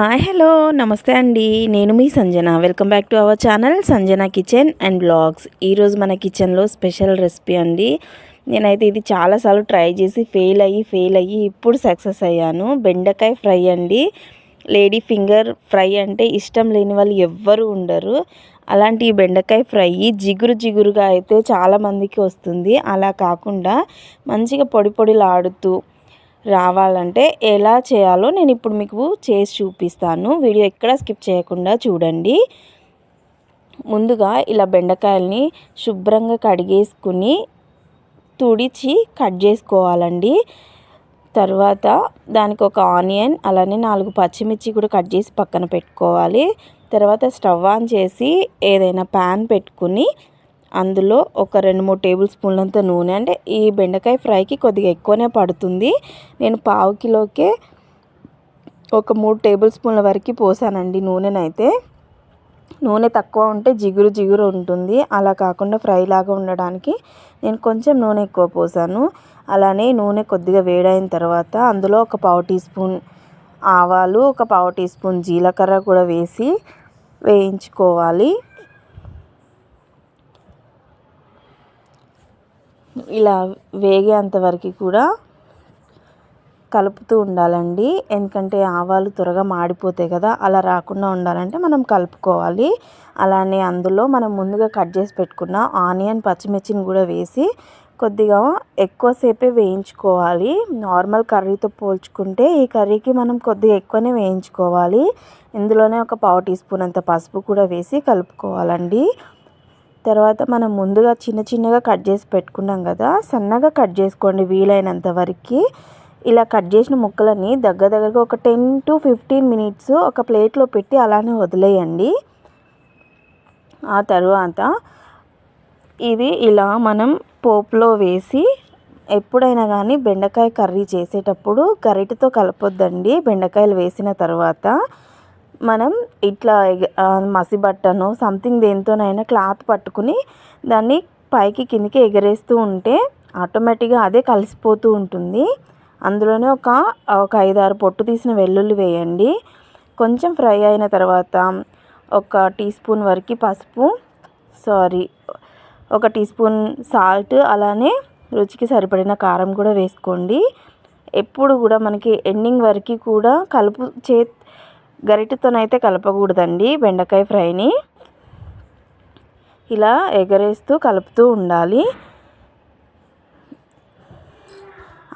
Hi hello నమస్తే అండి. నేను మీ Sanjana. Welcome back to our channel Sanjana kitchen and blogs. ఈరోజు మన కిచెన్లో స్పెషల్ రెసిపీ అండి. నేనైతే ఇది చాలాసార్లు ట్రై చేసి ఫెయిల్ అయ్యి ఇప్పుడు సక్సెస్ అయ్యాను. బెండకాయ ఫ్రై అండి. లేడీ ఫింగర్ ఫ్రై అంటే ఇష్టం లేని వాళ్ళు ఎవ్వరూ ఉండరు. అలాంటి బెండకాయ ఫ్రై జిగురుగా అయితే చాలామందికి వస్తుంది. అలా కాకుండా మంచిగా పొడి పొడిలాడుతూ రావాలంటే ఎలా చేయాలో నేను ఇప్పుడు మీకు చేసి చూపిస్తాను. వీడియో ఎక్కడ స్కిప్ చేయకుండా చూడండి. ముందుగా ఇలా బెండకాయల్ని శుభ్రంగా కడిగేసుకుని తుడిచి కట్ చేసుకోవాలండి. తర్వాత దానికి ఒక ఆనియన్ అలానే 4 పచ్చిమిర్చి కూడా కట్ చేసి పక్కన పెట్టుకోవాలి. తర్వాత స్టవ్ ఆన్ చేసి ఏదైనా ప్యాన్ పెట్టుకుని అందులో ఒక 2-3 టేబుల్ స్పూన్లంత నూనె, అంటే ఈ బెండకాయ ఫ్రైకి కొద్దిగా ఎక్కువనే పడుతుంది. నేను పావు కిలోకే ఒక 3 టేబుల్ స్పూన్ల వరకు పోసానండి నూనెనైతే. నూనె తక్కువ ఉంటే జిగురు ఉంటుంది. అలా కాకుండా ఫ్రై లాగా ఉండడానికి నేను కొంచెం నూనె ఎక్కువ పోసాను. అలానే నూనె కొద్దిగా వేడైన తర్వాత అందులో ఒక పావు టీ స్పూన్ ఆవాలు, ఒక పావు టీ స్పూన్ జీలకర్ర కూడా వేసి వేయించుకోవాలి. ఇలా వేగేంత వరకు కూడా కలుపుతూ ఉండాలండి. ఎందుకంటే ఆవాలు త్వరగా మాడిపోతాయి కదా, అలా రాకుండా ఉండాలంటే మనం కలుపుకోవాలి. అలానే అందులో మనం ముందుగా కట్ చేసి పెట్టుకున్న ఆనియన్ పచ్చిమిర్చిని కూడా వేసి కొద్దిగా ఎక్కువసేపే వేయించుకోవాలి. నార్మల్ కర్రీతో పోల్చుకుంటే ఈ కర్రీకి మనం కొద్దిగా ఎక్కువనే వేయించుకోవాలి. ఇందులోనే ఒక పావు టీ స్పూన్ అంత పసుపు కూడా వేసి కలుపుకోవాలండి. తర్వాత మనం ముందుగా చిన్నగా కట్ చేసి పెట్టుకున్నాం కదా, సన్నగా కట్ చేసుకోండి వీలైనంత వరకు. ఇలా కట్ చేసిన ముక్కలని దగ్గరగా ఒక 10 to 15 మినిట్స్ ఒక ప్లేట్లో పెట్టి అలానే వదిలేయండి. ఆ తర్వాత ఇది ఇలా మనం పోపులో వేసి, ఎప్పుడైనా కానీ బెండకాయ కర్రీ చేసేటప్పుడు గరిటెతో కలపొద్దండి. బెండకాయలు వేసిన తర్వాత మనం ఇట్లా మసిబట్టను సంథింగ్ దేనితోనైనా క్లాత్ పట్టుకుని దాన్ని పైకి కిందికి ఎగరేస్తూ ఉంటే ఆటోమేటిక్గా అదే కలిసిపోతూ ఉంటుంది. అందులోనే ఒక 5-6 పొట్టు తీసిన వెల్లుల్లి వేయండి. కొంచెం ఫ్రై అయిన తర్వాత ఒక టీ స్పూన్ వరకు పసుపు, ఒక టీ స్పూన్ సాల్ట్, అలానే రుచికి సరిపడిన కారం కూడా వేసుకోండి. ఎప్పుడు కూడా మనకి ఎండింగ్ వరకు కూడా గరిటెతోనైతే కలపకూడదండి. బెండకాయ ఫ్రైని ఇలా ఎగరేస్తూ కలుపుతూ ఉండాలి.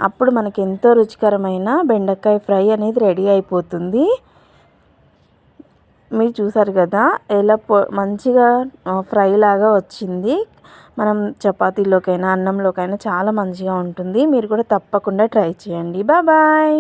అప్పుడు మనకి ఎంతో రుచికరమైన బెండకాయ ఫ్రై అనేది రెడీ అయిపోతుంది. మీరు చూసారు కదా ఎలా మంచిగా ఫ్రై లాగా వచ్చింది. మనం చపాతీలోకైనా అన్నంలోకైనా చాలా మంచిగా ఉంటుంది. మీరు కూడా తప్పకుండా ట్రై చేయండి. బాయ్.